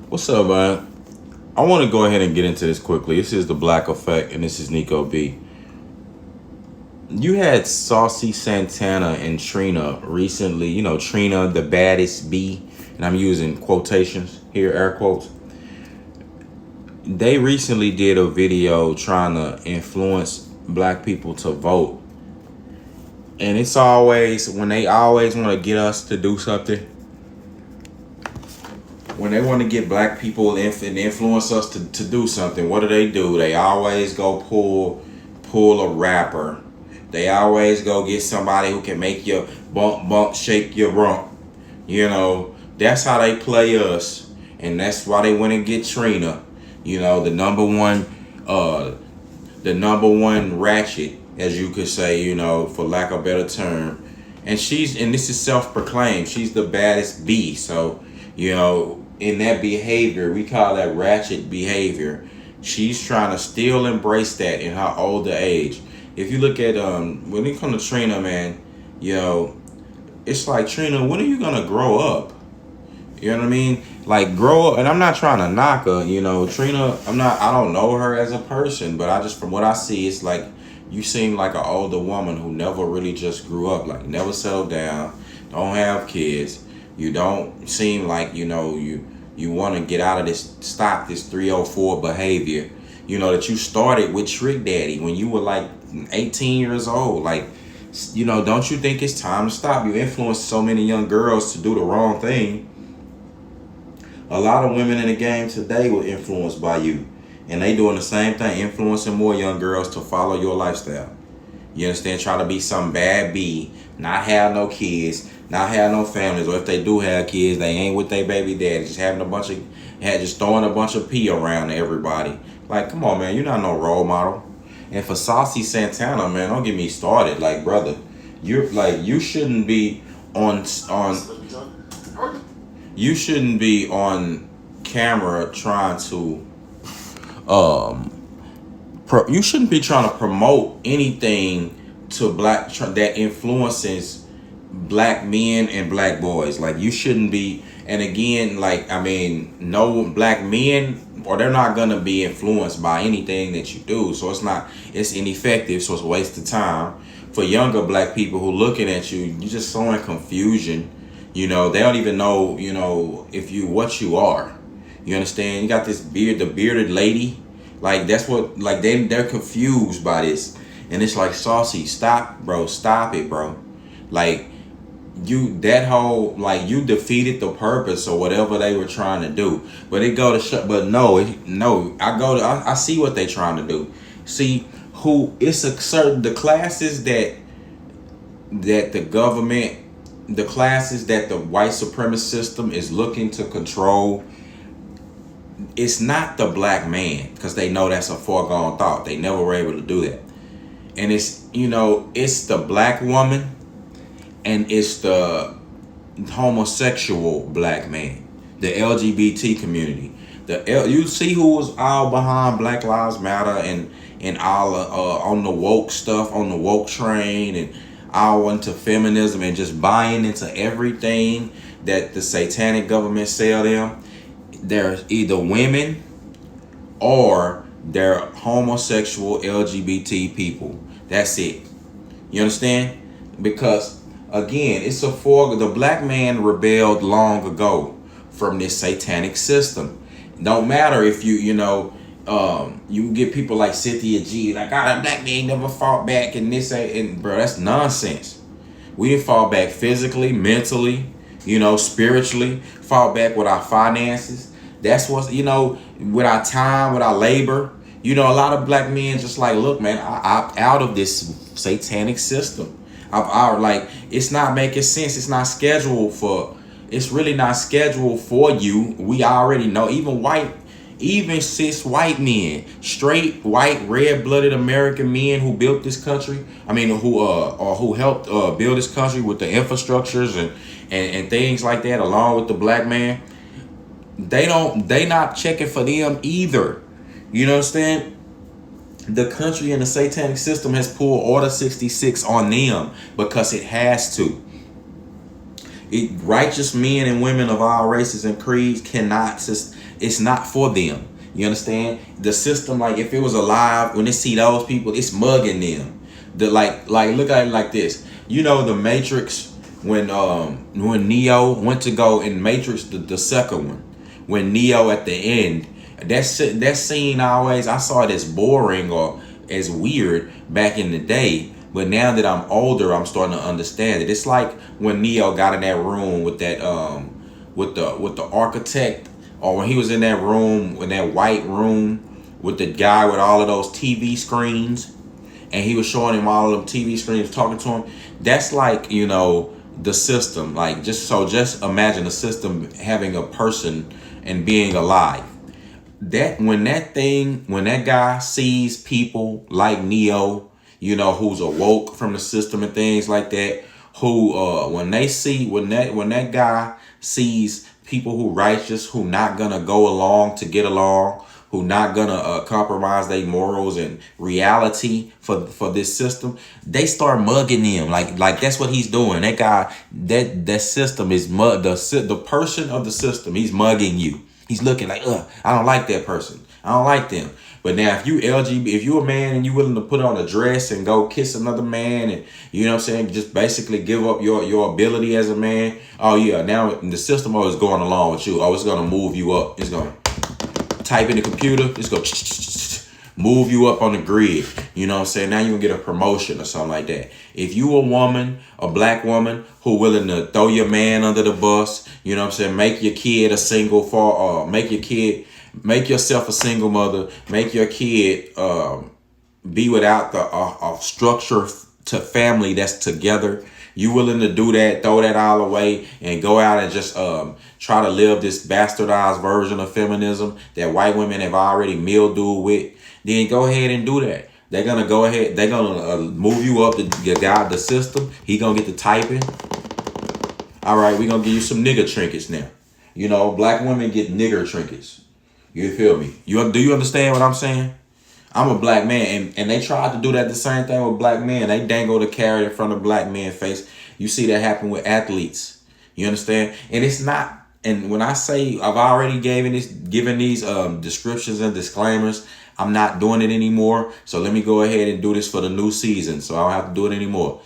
What's up, man? I want to go ahead and get into this quickly. This is the Blackeffect, and this is Nico B. You had Saucy Santana and Trina recently. You know, Trina, the baddest bee, and I'm using quotations here, air quotes. They recently did a video trying to influence black people to vote. And it's always, when they always want to get us to do something, when they want to get black people and influence us to do something, what do? They always go pull a rapper. They always go get somebody who can make you bump, shake your rump. You know, that's how they play us. And that's why they went and get Trina. You know, the number one Ratchet, as you could say, you know, for lack of a better term. And this is self-proclaimed, she's the baddest bee. So, you know, in that behavior, we call that ratchet behavior. She's trying to still embrace that in her older age. If you look at when it comes to Trina, man, you know, it's like, Trina, when are you gonna grow up? You know what I mean? Like, grow up. And I'm not trying to knock her, you know, Trina. I don't know her as a person, but from what I see, it's like you seem like an older woman who never really just grew up, like never settled down, don't have kids. You don't seem like, you know, you want to get out of stop this 304 behavior, you know, that you started with Trick Daddy when you were like 18 years old. Like, you know, don't you think it's time to stop? You influenced so many young girls to do the wrong thing. A lot of women in the game today were influenced by you. And they doing the same thing, influencing more young girls to follow your lifestyle. You understand? Try to be some bad bee, not have no kids, not have no families, or if they do have kids, they ain't with their baby daddy, just just throwing a bunch of pee around to everybody. Like, come on, man, you're not no role model. And for Saucy Santana, man, don't get me started. Like, brother, you shouldn't be you shouldn't be on camera trying to you shouldn't be trying to promote anything to that influences black men and black boys. Like, you shouldn't be. And again, like, I mean, no black men, or they're not gonna be influenced by anything that you do. So it's ineffective. So it's a waste of time for younger black people who looking at you. You're just sowing confusion. You know, they don't even know, you know, what you are. You understand? You got this the bearded lady. Like, that's what, like, they're confused by this. And it's like, Saucy, stop, bro. Stop it, bro. Like, you defeated the purpose or whatever they were trying to do. But I see what they trying to do. See, the classes that the government, the classes that the white supremacist system is looking to control. It's not the black man, because they know that's a foregone thought. They never were able to do that. And it's, you know, it's the black woman and it's the homosexual black man, the LGBT community. You see who was all behind Black Lives Matter and all on the woke stuff, on the woke train, and all into feminism and just buying into everything that the satanic government sell them. They're either women or they're homosexual LGBT people. That's it. You understand? Because again, the black man rebelled long ago from this satanic system. Don't matter if you get people like Cynthia G, like, the black man never fought back and this and bro, that's nonsense. We didn't fall back physically, mentally, spiritually, fought back with our finances. That's what's, with our time, with our labor. A lot of black men just like, look, man, I opt out of this satanic system. It's not making sense. It's really not scheduled for you. We already know, even cis white men, straight white red-blooded American men who built this country. Who helped build this country with the infrastructures and things like that, along with the black man. They not checking for them either. You understand? The country and the satanic system has pulled Order 66 on them because it has to. Righteous men and women of all races and creeds cannot. It's not for them. You understand? The system, like if it was alive, when they see those people, it's mugging them. The like look at it like this. You know the Matrix when Neo went to go in Matrix the second one, when Neo at the end, that scene always I saw it as boring or as weird back in the day. But now that I'm older, I'm starting to understand it. It's like when Neo got in that room with that with the architect, or when he was in that room, in that white room with the guy with all of those TV screens, and he was showing him all of them TV screens, talking to him. That's like, the system. Like just imagine the system having a person and being alive. When that guy sees people like Neo, who's awoke from the system and things like that, who when that guy sees people who righteous, who not gonna go along to get along, who not gonna compromise their morals and reality for this system, they start mugging them. Like that's what he's doing. That guy, that system is the person of the system. He's mugging you. He's looking like, I don't like that person. I don't like them. But now if you a man and you willing to put on a dress and go kiss another man, and just basically give up your ability as a man, oh yeah, now the system is going along with you. Oh, it's gonna move you up. It's gonna type in the computer, it's gonna move you up on the grid. Now you're gonna get a promotion or something like that. If you a woman, a black woman who willing to throw your man under the bus, make your kid a single make yourself a single mother, make your kid be without the structure to family that's together. You willing to do that, throw that all away, and go out and just try to live this bastardized version of feminism that white women have already mildewed with, then go ahead and do that. They're going to go ahead, they're going to move you up the system. He going to get to typing. All right, we're going to give you some nigger trinkets now. Black women get nigger trinkets. You feel me? Do you understand what I'm saying? I'm a black man, and they tried to do that the same thing with black men. They dangle the carrot in front of black men's face. You see that happen with athletes. You understand? And it's not. And when I say I've already given these descriptions and disclaimers, I'm not doing it anymore. So let me go ahead and do this for the new season, so I don't have to do it anymore.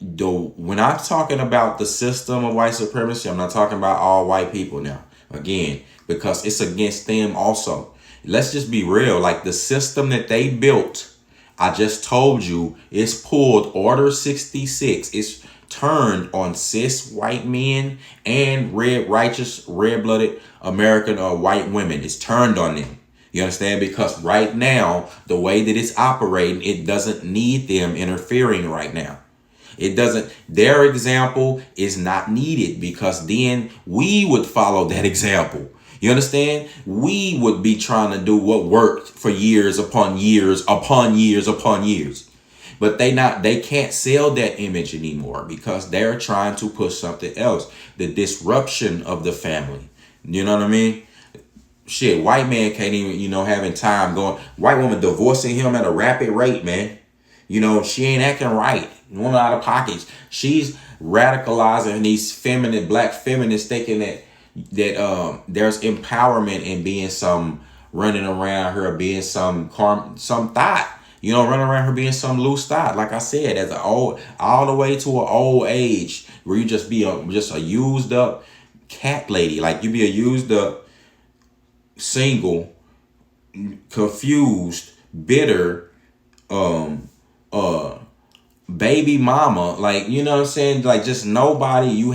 When I'm talking about the system of white supremacy, I'm not talking about all white people now. Again, because it's against them also. Let's just be real. Like the system that they built, I just told you, it's pulled Order 66. It's turned on cis white men and righteous, red-blooded American or white women. It's turned on them. You understand? Because right now, the way that it's operating, it doesn't need them interfering right now. It doesn't. Their example is not needed, because then we would follow that example. You understand? We would be trying to do what worked for years upon years upon years upon years. But they can't sell that image anymore, because they're trying to push something else. The disruption of the family. You know what I mean? Shit, white man can't even, having time going. White woman divorcing him at a rapid rate, man. She ain't acting right. Woman out of pockets. She's radicalizing these black feminists, thinking that there's empowerment in being some running around her, being some thought, running around her being some loose thought. Like I said, as all the way to an old age where you just be a used up cat lady. Like you be a used up, single, confused, bitter, baby mama, like, you know what I'm saying? Like, just nobody, you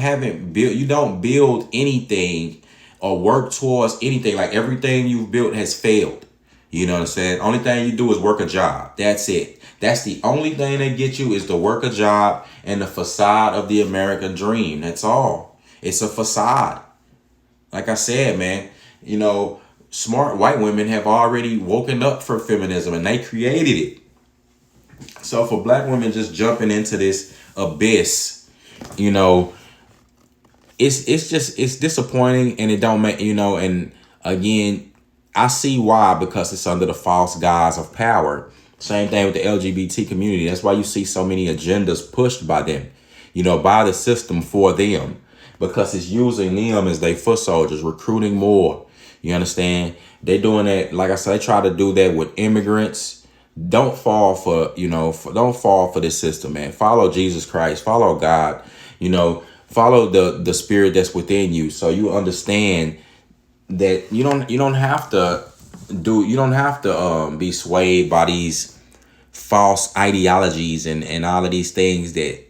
don't build anything or work towards anything. Like, everything you've built has failed. You know what I'm saying? Only thing you do is work a job. That's it. That's the only thing that gets you, is to work a job and the facade of the American dream. That's all. It's a facade. Like I said, man, smart white women have already woken up for feminism, and they created it. So for black women just jumping into this abyss, it's disappointing, and it don't make, and again, I see why, because it's under the false guise of power. Same thing with the LGBT community. That's why you see so many agendas pushed by them. by the system for them, because it's using them as they foot soldiers, recruiting more. You understand? They doing that, like I said, they try to do that with immigrants. Don't fall for, don't fall for this system, man. Follow Jesus Christ, follow God, follow the spirit that's within you, so you understand that you don't have to be swayed by these false ideologies and all of these things that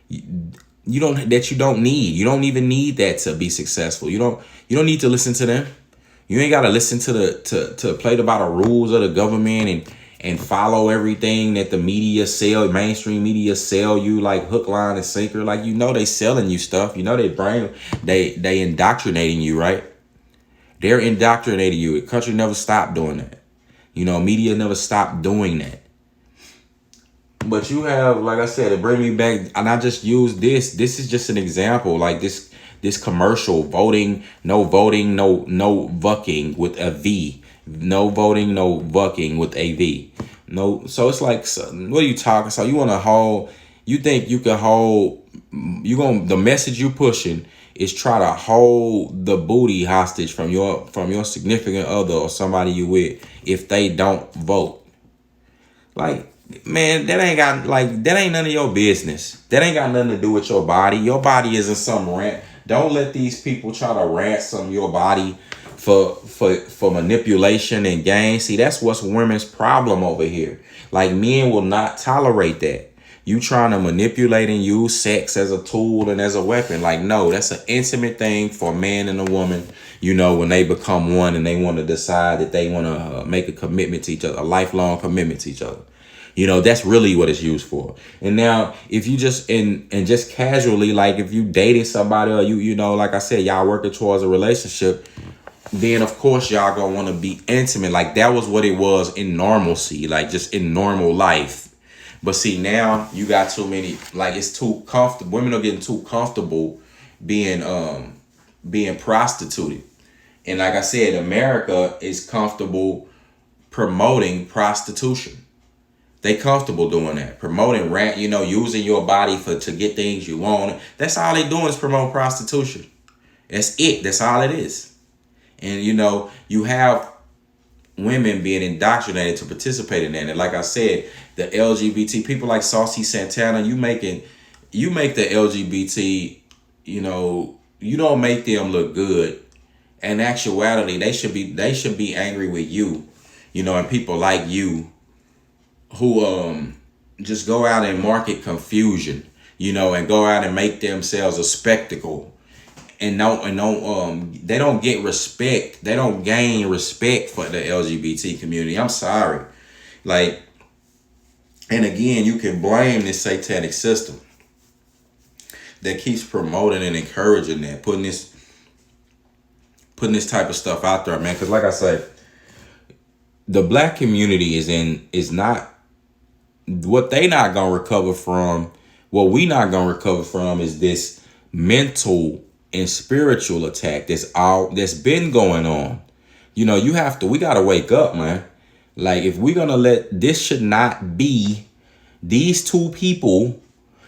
you don't need. You don't even need that to be successful. You don't need to listen to them. You ain't got to listen to play by the rules of the government and follow everything that the media mainstream media sell you like hook, line, and sinker. Like, they selling you stuff. They indoctrinating you, right? They're indoctrinating you. The country never stopped doing that. Media never stopped doing that. But you have, like I said, to bring me back, and I just use this. This is just an example, like this commercial, voting, no vucking with a V. No voting, no vucking with a V. No, so it's like, so what are you talking? So you want to hold, you think you can hold, the message you pushing is try to hold the booty hostage from your significant other or somebody you with if they don't vote. Like, man, that ain't none of your business. That ain't got nothing to do with your body. Your body isn't some rant. Don't let these people try to ransom your body for manipulation and gain. See, that's what's women's problem over here. Like, men will not tolerate that. You trying to manipulate and use sex as a tool and as a weapon. Like, no, that's an intimate thing for a man and a woman, when they become one and they want to decide that they want to make a commitment to each other, a lifelong commitment to each other. That's really what it's used for. And now, if you just just casually, like if you dated somebody or like I said, y'all working towards a relationship, then of course y'all gonna want to be intimate. Like, that was what it was in normalcy, like just in normal life. But see, now you got too many, like, it's too comfortable. Women are getting too comfortable being prostituted. And like I said, America is comfortable promoting prostitution. They comfortable doing that, promoting using your body to get things you want. That's all they doing is promote prostitution. That's it. That's all it is. And you have women being indoctrinated to participate in that. And like I said, the LGBT people like Saucy Santana, you make the LGBT, you don't make them look good. In actuality, they should be angry with you, and people like you who just go out and market confusion, and go out and make themselves a spectacle. And they don't get respect. They don't gain respect for the LGBT community. I'm sorry. Like, and again, you can blame this satanic system that keeps promoting and encouraging that, putting this type of stuff out there, man. Because like I said, the black community is not, what they not gonna recover from. What we not gonna recover from is this mental and spiritual attack that's been going on. We gotta wake up, man. Like, if we're gonna these two people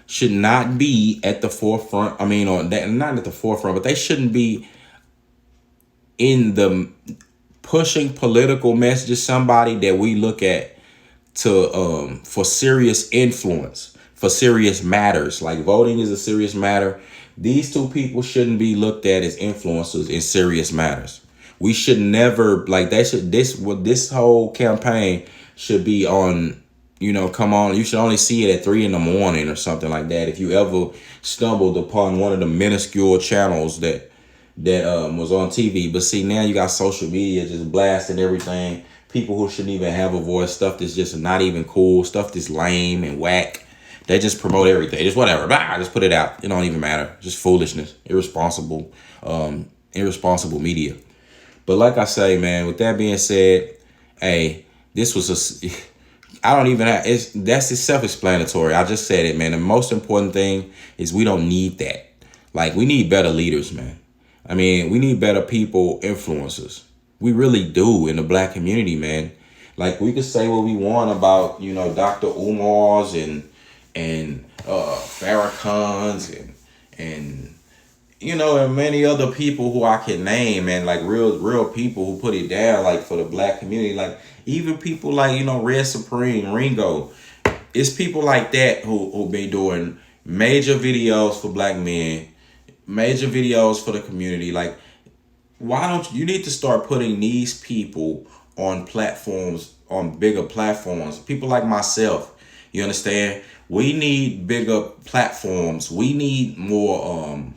should not be at the forefront. I mean, not at the forefront, but they shouldn't be in the pushing political messages. Somebody that we look at for serious influence, for serious matters. Like, voting is a serious matter. These two people shouldn't be looked at as influencers in serious matters. We should never, like, this whole campaign should be on, come on. You should only see it at 3 a.m. or something like that. If you ever stumbled upon one of the minuscule channels that was on TV. But see, now you got social media just blasting everything. People who shouldn't even have a voice, stuff that's just not even cool, stuff that's lame and whack. They just promote everything. Just whatever. Blah, just put it out. It don't even matter. Just foolishness. Irresponsible media. But like I say, man, with that being said, hey, this was that's self-explanatory. I just said it, man. The most important thing is we don't need that. Like, we need better leaders, man. I mean, we need better people, influencers. We really do in the black community, man. Like, we could say what we want about, Dr. Umar's and and Farrakhan's and you know, and many other people who I can name, and like real people who put it down, like for the black community, like even people like, you know, Red Supreme, Ringo. It's people like that who be doing major videos for black men, major videos for the community. Like, why don't you need to start putting these people on platforms, on bigger platforms? People like myself, you understand? We need bigger platforms. We need more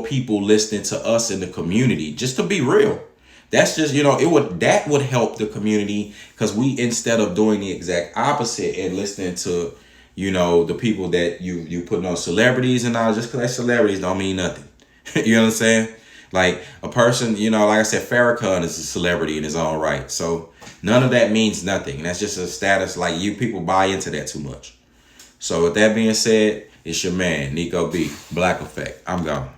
people listening to us in the community, just to be real. That's just, you know, that would help the community, because we, instead of doing the exact opposite and listening to, you know, the people that you putting on celebrities and all, just because they're celebrities don't mean nothing. You know what I'm saying? Like a person, you know, like I said, Farrakhan is a celebrity in his own right. So none of that means nothing. That's just a status. Like, you people buy into that too much. So with that being said, it's your man, Nico B, Blackeffect. I'm gone.